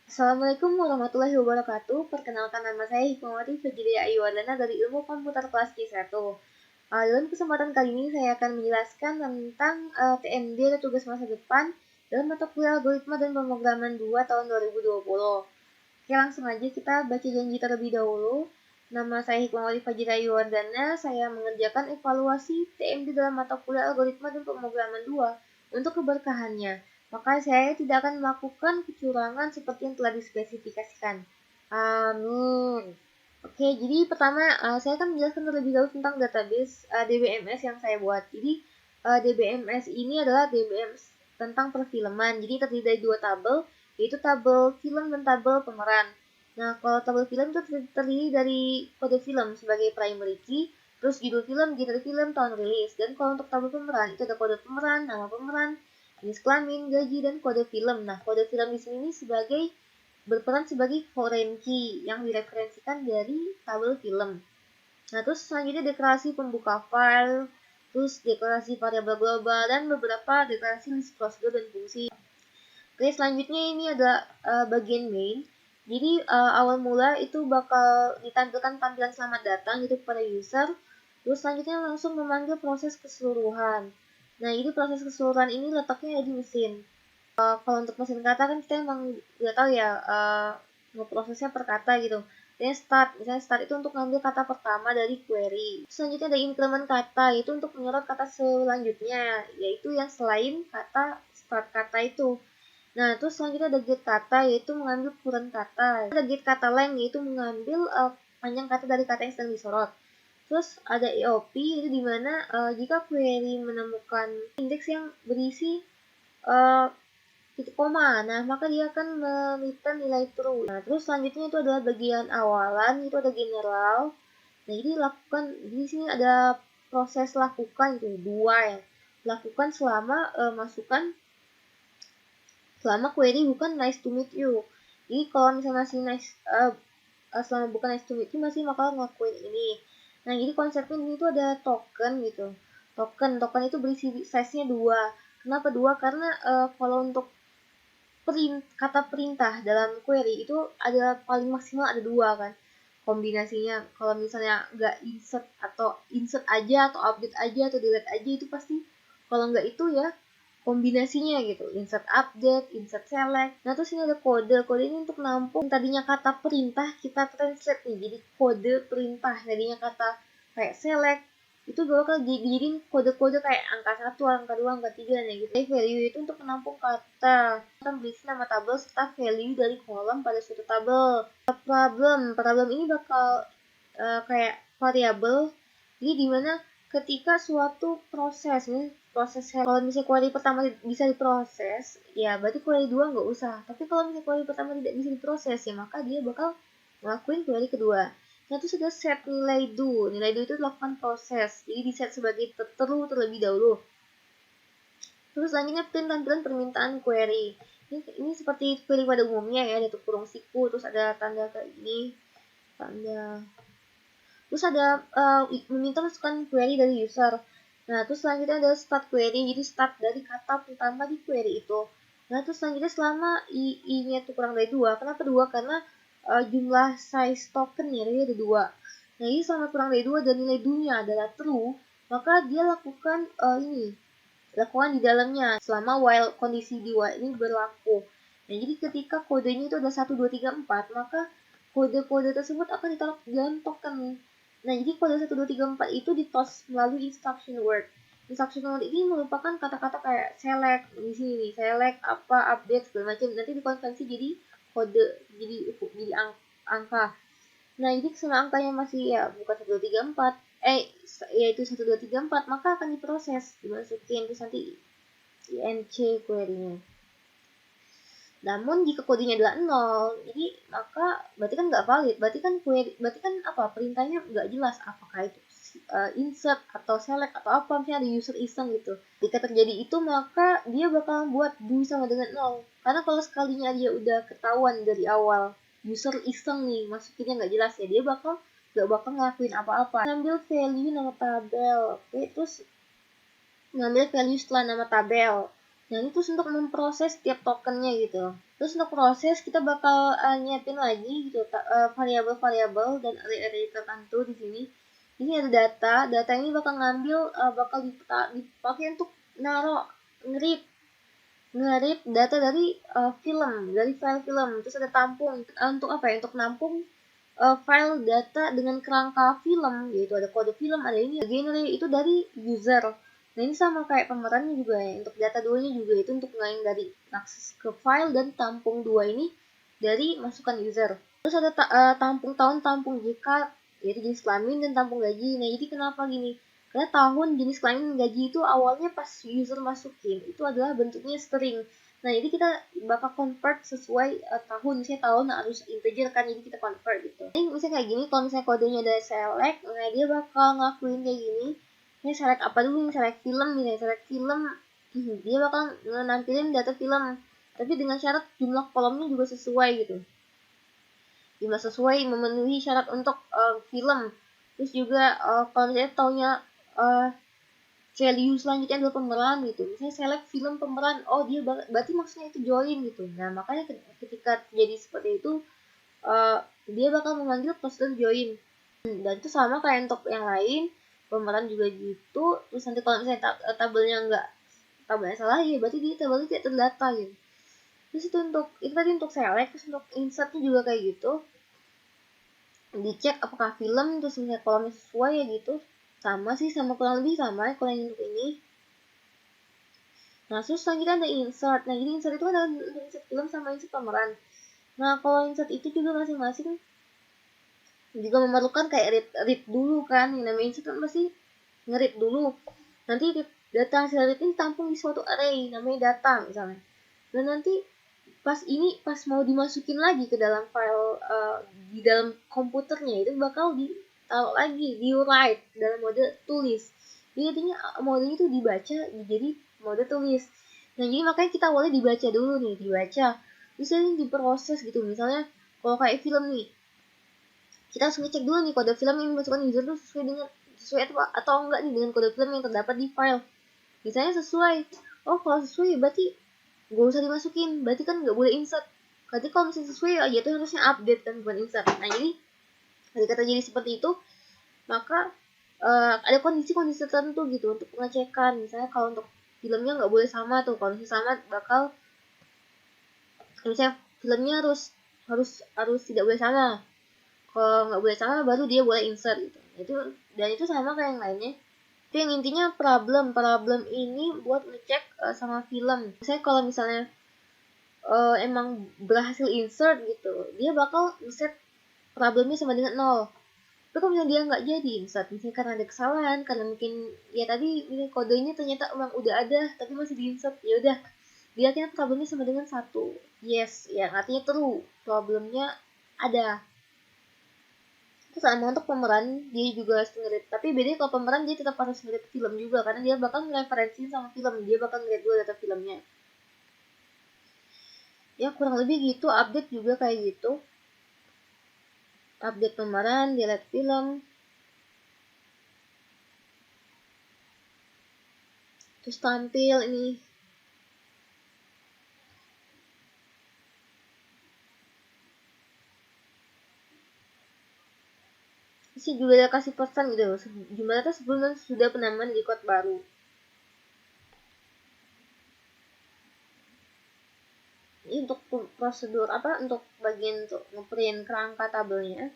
Assalamualaikum warahmatullahi wabarakatuh. Perkenalkan, nama saya Hikmawati Fajriya Ayu-Wardana dari Ilmu Komputer kelas C1. Dalam kesempatan kali ini saya akan menjelaskan tentang TMD atau tugas masa depan dalam mata kuliah Algoritma dan Pemrograman 2 tahun 2020. Oke, langsung aja kita baca janji terlebih dahulu. Nama saya Hikmawati Fajriya Ayu-Wardana. Saya mengerjakan evaluasi TMD dalam mata kuliah Algoritma dan Pemrograman 2 untuk keberkahannya. Maka saya tidak akan melakukan kecurangan seperti yang telah dispesifikasikan. Amin. Oke, jadi pertama saya akan menjelaskan terlebih dahulu tentang database DBMS yang saya buat. Jadi DBMS ini adalah DBMS tentang perfilman. Jadi terdiri dari dua tabel, yaitu tabel film dan tabel pemeran. Nah, kalau tabel film itu terdiri dari kode film sebagai primary key, terus judul film, genre film, tahun rilis. Dan kalau untuk tabel pemeran itu ada kode pemeran, nama pemeran, jenis kelamin, gaji, dan kode film. Nah, kode film di sini berperan sebagai foreign key yang direferensikan dari tabel film. Nah, terus selanjutnya deklarasi pembuka file, terus deklarasi variabel global, dan beberapa deklarasi list prosedur dan fungsi. Oke, selanjutnya ini ada bagian main. Jadi awal mula itu bakal ditampilkan tampilan selamat datang gitu kepada user. Terus selanjutnya langsung memanggil proses keseluruhan. Nah, ini proses keseluruhan ini letaknya ada di mesin. Kalau untuk mesin kata kan kita emang nggak tahu ya ngeprosesnya per kata gitu. Misalnya start itu untuk ngambil kata pertama dari query. Selanjutnya ada increment kata, itu untuk menyorot kata selanjutnya, yaitu yang selain kata start kata itu. Nah, terus selanjutnya ada get kata, yaitu mengambil kurang kata. Ada get kata length, yaitu mengambil panjang kata dari kata yang sedang disorot. Terus ada EOP, itu dimana jika query menemukan indeks yang berisi titik koma, nah maka dia akan meminta nilai true. Nah, terus selanjutnya itu adalah bagian awalan, itu ada general. Nah, ini lakukan, di sini ada proses lakukan itu dua ya. Lakukan selama query bukan nice to meet you. Jadi kalau misalnya masih selama bukan nice to meet you masih bakal ngelakuin ini. Nah, jadi konsepnya ini tuh ada token gitu. Token itu berisi size-nya 2. Kenapa 2? Karena kalau untuk kata perintah dalam query itu ada paling maksimal ada 2 kan kombinasinya. Kalau misalnya nggak insert aja atau update aja atau delete aja, itu pasti kalau nggak itu ya kombinasinya gitu, insert update, insert select. Nah, terus ini ada kode ini untuk nampung tadinya kata perintah kita translate nih jadi kode perintah. Tadinya kata kayak select itu bakal dijadiin kode-kode kayak angka 1, angka 2, angka 3 nih gitu. Jadi value itu untuk menampung kata berisi nama tabel serta value dari kolom pada suatu tabel. Problem ini bakal kayak variabel. Jadi dimana ketika suatu proses kalau misalnya query pertama bisa diproses, ya berarti query 2 nggak usah. Tapi kalau misalnya query pertama tidak bisa diproses, ya maka dia bakal ngelakuin query kedua. Nah, itu sudah set nilai do. Nilai do itu dilakukan proses, jadi di set sebagai terlebih dahulu. Terus selanjutnya print tampilan permintaan query. Ini seperti query pada umumnya ya, ada kurung siku, terus ada tanda kayak ini, tanda. Terus ada meminta masukan query dari user. Nah, terus selanjutnya ada start query, jadi start dari kata pertama di query itu. Nah, terus selanjutnya selama i-nya itu kurang dari 2. Kenapa 2? Karena jumlah size token ya, ada 2. Nah, ini selama kurang dari 2 dan nilai do-nya adalah true, maka dia lakukan di dalamnya selama while kondisi di while ini berlaku. Nah, jadi ketika kodenya itu ada 1, 2, 3, 4, maka kode-kode tersebut akan ditaruh dalam token. Nah, jadi kode 1, 2, 3, 4 itu ditos melalui instruction word. Instruction word ini merupakan kata-kata kayak select, di sini select, apa, update, segala macam. Nanti dikonversi jadi kode, jadi angka. Nah, jadi semua angkanya masih ya bukan 1, 2, 3, 4, yaitu 1, 2, 3, 4, maka akan diproses, dimasukin terus nanti INC query-nya. Namun jika kodenya adalah 0, jadi maka berarti kan nggak valid, berarti kan perintahnya nggak jelas apakah itu insert atau select atau apa, misalnya ada user iseng gitu. Jika terjadi itu, maka dia bakal buat do sama dengan 0. Karena kalau sekalinya dia udah ketahuan dari awal user iseng nih masukinnya nggak jelas, ya dia nggak bakal ngelakuin apa-apa. Ngambil value nama tabel, oke, terus ngambil value setelah nama tabel. Nah ini terus untuk memproses tiap tokennya gitu. Terus untuk proses kita bakal nyiapin lagi gitu variabel-variabel dan array-array tertentu di sini. Ini ada data ini bakal ngambil bakal dipakai untuk ngerip data dari dari file film. Terus ada tampung untuk apa ya? Untuk nampung file data dengan kerangka film, yaitu ada kode film, ada ini genre itu dari user. Nah ini sama kayak pemerannya juga ya, untuk data duanya juga itu untuk ngelain dari akses ke file, dan tampung dua ini dari masukan user. Terus ada tampung tahun, tampung JK, yaitu jenis kelamin, dan tampung gaji. Nah jadi kenapa gini? Karena tahun, jenis kelamin, gaji itu awalnya pas user masukin itu adalah bentuknya string. Nah jadi kita bakal convert sesuai tahun, misalnya tahun harus integer kan, jadi kita convert gitu. Ini misalnya kayak gini, kalau misalnya kodenya ada select, nah dia bakal ngakuin kayak gini. Ini select apa dulu, ini select film, ini select film, dia bakal nampilin data film, tapi dengan syarat jumlah kolomnya juga sesuai gitu, jumlah sesuai memenuhi syarat untuk film. Terus juga kalau misalnya taunya value selanjutnya adalah pemeran gitu, misalnya select film pemeran, oh dia berarti maksudnya itu join gitu. Nah makanya ketika jadi seperti itu dia bakal memanggil prosedur join. Dan itu sama kayak untuk yang lain, pemeran juga gitu. Terus nanti kalau misalnya tabelnya salah, ya berarti dia tabelnya tidak terdata gitu. Terus itu tadi untuk select. Terus untuk insertnya juga kayak gitu, dicek apakah film, terus misalnya kolomnya sesuai ya gitu. Sama sih, sama kurang lebih sama ya kalau yang untuk ini. Nah terus selanjutnya ada insert. Nah jadi insert itu kan ada insert film sama insert pemeran. Nah kalau insert itu juga masing-masing juga memerlukan kayak read dulu kan. Yang namanya insert kan pasti nge-read dulu. Nanti data hasil read ini tampung di suatu array namanya data misalnya. Dan nanti pas mau dimasukin lagi ke dalam file di dalam komputernya, itu bakal ditaruh lagi di write dalam mode tulis. Jadi artinya modenya itu dibaca jadi mode tulis. Nah jadi makanya kita boleh dibaca dulu nih, dibaca. Bisa ini diproses gitu. Misalnya kalau kayak film nih, kita harus ngecek dulu nih kode film yang dimasukkan user itu sesuai atau enggak nih dengan kode film yang terdapat di file. Misalnya sesuai, oh kalau sesuai berarti gak usah dimasukin, berarti kan nggak boleh insert. Berarti kalau misalnya sesuai aja tuh harusnya update kan, bukan insert. Nah jadi ketika terjadi seperti itu, maka ada kondisi-kondisi tertentu gitu untuk pengecekan. Misalnya kalau untuk filmnya nggak boleh sama tuh, kalau misalnya sama bakal, misalnya filmnya harus tidak boleh sama. Kalau nggak boleh sama baru dia boleh insert gitu. Itu sama kayak yang lainnya. Itu yang intinya problem ini buat ngecek sama film. Misalnya kalau misalnya emang berhasil insert gitu, dia bakal set problemnya sama dengan 0. Tapi kalau misalnya dia nggak jadi insert, misalnya karena ada kesalahan, karena mungkin ya tadi ini kodenya ternyata emang udah ada tapi masih di insert, ya udah dia akhirnya problemnya sama dengan 1. Yes, yang artinya true, problemnya ada. Itu sama untuk pemeran, dia juga harus ngerit. Tapi bedanya kalau pemeran dia tetap harus ngerit film juga, karena dia bakal ngereferensiin sama film, dia bakal ngeliat dulu data filmnya. Ya kurang lebih gitu, update juga kayak gitu. Update pemeran, delete film. Terus tampil ini. Isi juga ada kasih pesan gitu. Jumlah data sebelumnya sudah penambahan record baru. Ini untuk prosedur untuk bagian untuk ngeprint kerangka tabelnya.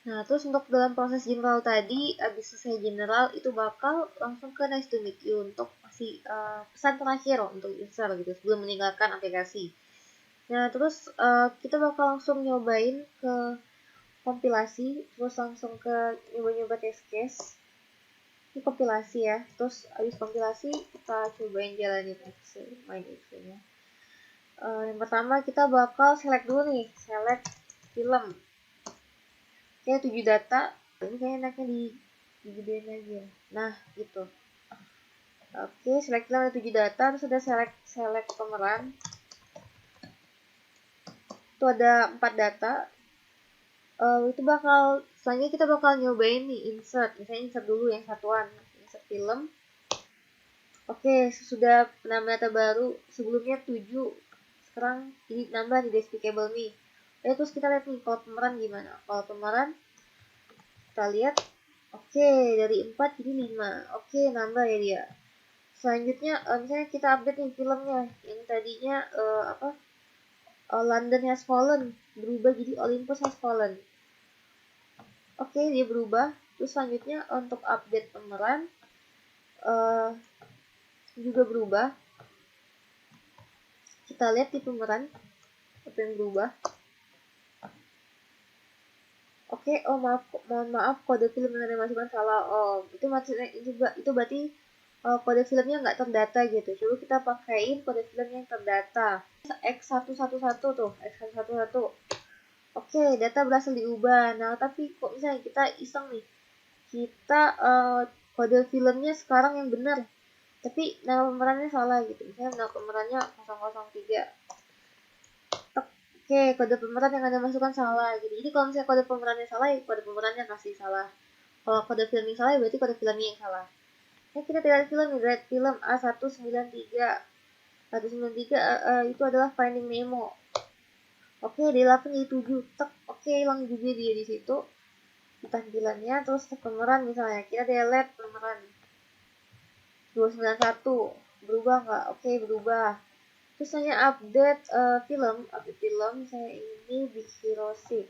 Nah, terus untuk dalam proses general tadi, habis selesai general, itu bakal langsung ke nice to meet you untuk kasih pesan terakhir untuk user gitu sebelum meninggalkan aplikasi. Nah, terus kita bakal langsung nyobain ke kompilasi, terus langsung ke nyoba-nyoba test case. Ini kompilasi ya, terus habis kompilasi kita cobain jalanin main Excel-nya. Yang pertama kita bakal select dulu nih, select film. Oke, 7 data. Ini kayaknya enaknya digedein aja. Nah, gitu. Oke, select film ada 7 data, terus ada select pemeran. Itu ada 4 data. Itu selanjutnya kita bakal nyobain nih insert. Misalnya insert dulu yang satuan, insert film. Oke, sudah penambah data baru. Sebelumnya 7, sekarang jadi nambah di Despicable Me. Terus kita lihat nih kalau pemeran gimana. Kalau pemeran kita lihat, oke, dari 4 jadi 5. Oke, nambah ya dia. Selanjutnya misalnya kita update nih filmnya yang tadinya London Has Fallen berubah jadi Olympus Has Fallen. Oke, dia berubah. Terus selanjutnya untuk update pemeran juga berubah. Kita lihat di pemeran apa yang berubah. Oke, oh maaf, mohon maaf, kode film yang ada masukan salah. Oh, itu maksudnya itu berarti kode filmnya nggak terdata gitu. Coba kita pakaiin kode film yang terdata. X111 tuh, X111. Oke, data berhasil diubah. Nah, tapi kok misalnya kita iseng nih, kita kode filmnya sekarang yang benar, tapi nama pemerannya salah gitu. Misalnya nama pemerannya 003. Oke, kode pemeran yang ada masukan salah gitu. Jadi kalau misalnya kode pemerannya salah, ya kode pemerannya kasih salah. Kalau kode filmnya salah, ya berarti kode filmnya yang salah. Nah, kita lihat film nih, lihat film A193. 193 itu adalah Finding Nemo. Oke, di 8 jadi 7. Tek, oke, hilang juga dia di situ. Di tampilannya, terus pemeran misalnya. Kita delete pemeran. 291. Berubah nggak? Oke, berubah. Terus saya update film saya ini Big Hero 6.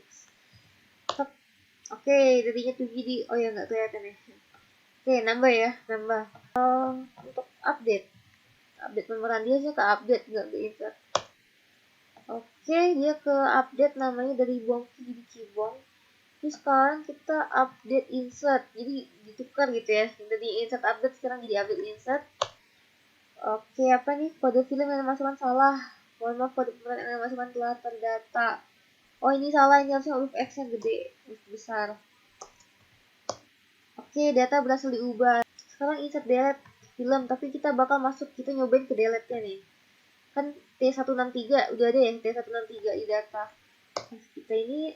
Oke, tadinya 7 di, oh ya nggak kelihatan ya. Oke, nambah ya, nambah. Untuk update pemeran dia sih ke update nggak ke insert. Oke, dia ke update namanya dari Bongki jadi Cibong. Terus sekarang kita update insert, jadi ditukar gitu ya. Dari insert update sekarang jadi update insert. Oke, apa nih? Kode film yang masukkan salah. Mohon maaf, kode pemeran yang masukkan telah terdata. Oh, ini salah, ini harusnya huruf X yang gede, huruf besar. Oke, data berhasil diubah. Sekarang insert delete film, tapi kita bakal masuk, kita nyobain ke delete-nya nih. Kan T163 udah ada ya, T163 di data. Kita ini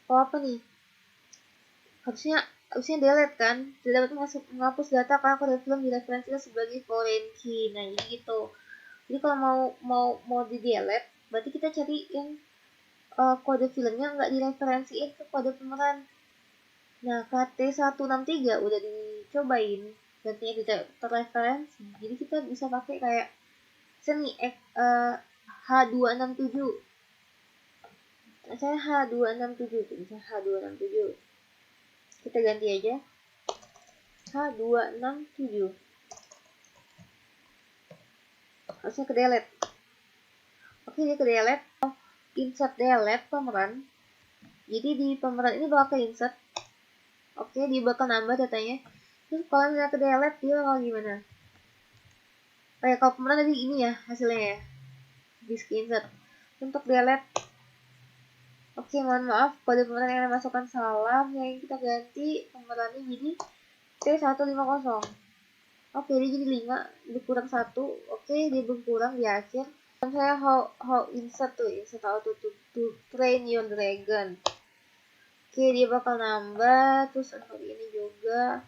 apa nih? Harusnya delete kan, tidak dapat menghapus data karena kode film direferensikan sebagai foreign key. Nah, jadi gitu. Jadi kalau mau di delete, berarti kita cari yang kode filmnya nggak direferensiin ke kode pemeran. Nah, KT163 udah dicobain, gantinya tidak terreferensi. Jadi kita bisa pakai kayak seni H267. Saya H267 tuh, bisa H267. Kita ganti aja H267. Harusnya ke delete. Oke, dia ke delete. Insert delete pemeran. Jadi di pemeran ini bakal ke insert. Oke, dia bakal nambah datanya. Terus kalau misalnya ke delete, dia bakal gimana? Kayak kalau pemeran tadi ini ya hasilnya ya. Disk insert. Untuk delete. Oke, mohon maaf, kode pemeran yang masukkan salah. Yang kita ganti pemerannya jadi T150. Oke, dia jadi 5, berkurang 1. Oke, dia berkurang di akhir. Dan saya how insert tuh, insert auto to train your dragon. Oke, dia bakal nambah. Terus untuk ini juga.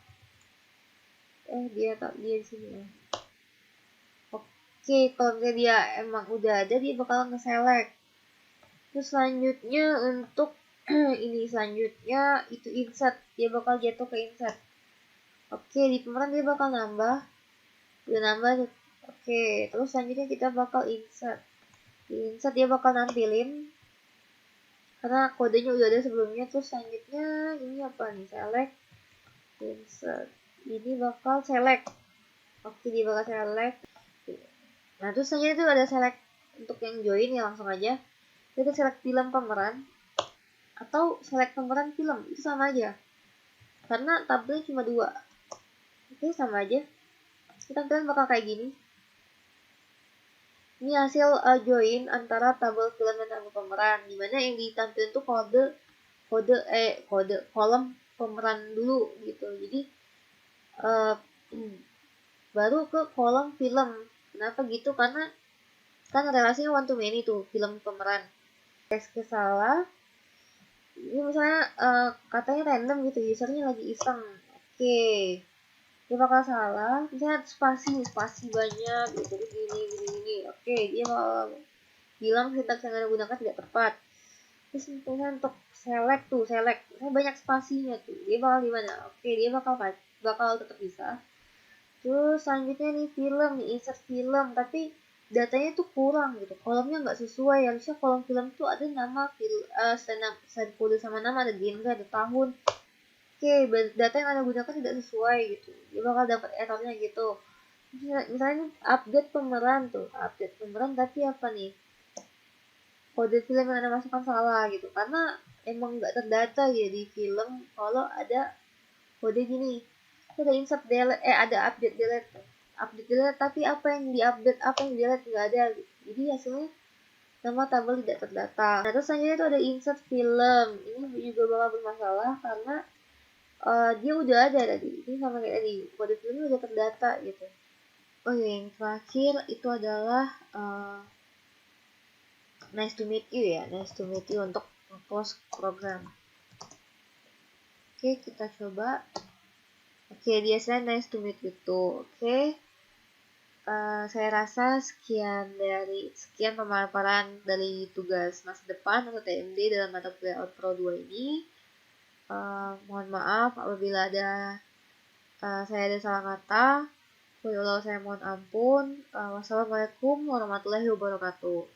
Dia di sini ya. Oke, kalau misalnya dia emang udah ada, dia bakal nge-select. Terus selanjutnya untuk ini selanjutnya itu insert, dia bakal jatuh ke insert. Oke, di pemeran dia bakal nambah. Udah nambah. Oke, terus selanjutnya kita bakal insert. Di insert dia bakal nampilin karena kodenya udah ada sebelumnya. Terus selanjutnya ini apa nih? Select, insert. Ini bakal select. Oke, dia bakal select. Nah, terus selanjutnya itu ada select untuk yang join ya, langsung aja kita select film pemeran atau select pemeran film, itu sama aja karena tabelnya cuma 2. Oke, sama aja. Kita bakal kayak gini. Ini hasil join antara tabel film dan tabel pemeran, dimana yang ditampilkan tuh kode kolom pemeran dulu gitu. Jadi baru ke kolom film. Kenapa gitu? Karena kan relasinya one to many tuh, film pemeran. Tes ke salah. Ini misalnya katanya random gitu, usernya lagi iseng. Oke. dia bakal salah, misalnya spasi banyak gitu, terus gini. Oke, dia bakal bilang sintaks yang anda gunakan tidak tepat. Terus misalnya untuk select, saya banyak spasinya tuh, dia bakal gimana? Oke, dia bakal tetap bisa. Terus selanjutnya nih film, nih insert film, tapi datanya tuh kurang gitu, kolomnya nggak sesuai. Harusnya kolom film tuh ada nama selain kode sama nama ada genre, ada tahun. Oke, data yang anda gunakan tidak sesuai gitu, dia bakal dapat errornya gitu. Misalnya update pemeran tapi apa nih, kode film yang anda masukkan salah gitu, karena emang nggak terdata ya di film kalau ada kode gini. Ada insert delete, ada update delete tapi apa yang diupdate apa yang delete nggak ada gitu. Jadi hasilnya nama tabel tidak terdata. Nah, terus selanjutnya itu ada insert film, ini juga bakal bermasalah karena dia udah ada tadi, ini sama kayak tadi, kode filmnya udah terdata gitu. Oh ya, yang terakhir itu adalah nice to meet you ya, nice to meet you untuk close program. Oke, kita coba. Oke, biasanya nice to meet you tuh. Oke, saya rasa sekian pemaparan dari tugas masa depan atau TMD dalam mata kuliah Outpro 2 ini. Mohon maaf apabila saya ada salah kata. Walau saya mohon ampun. Wassalamualaikum warahmatullahi wabarakatuh.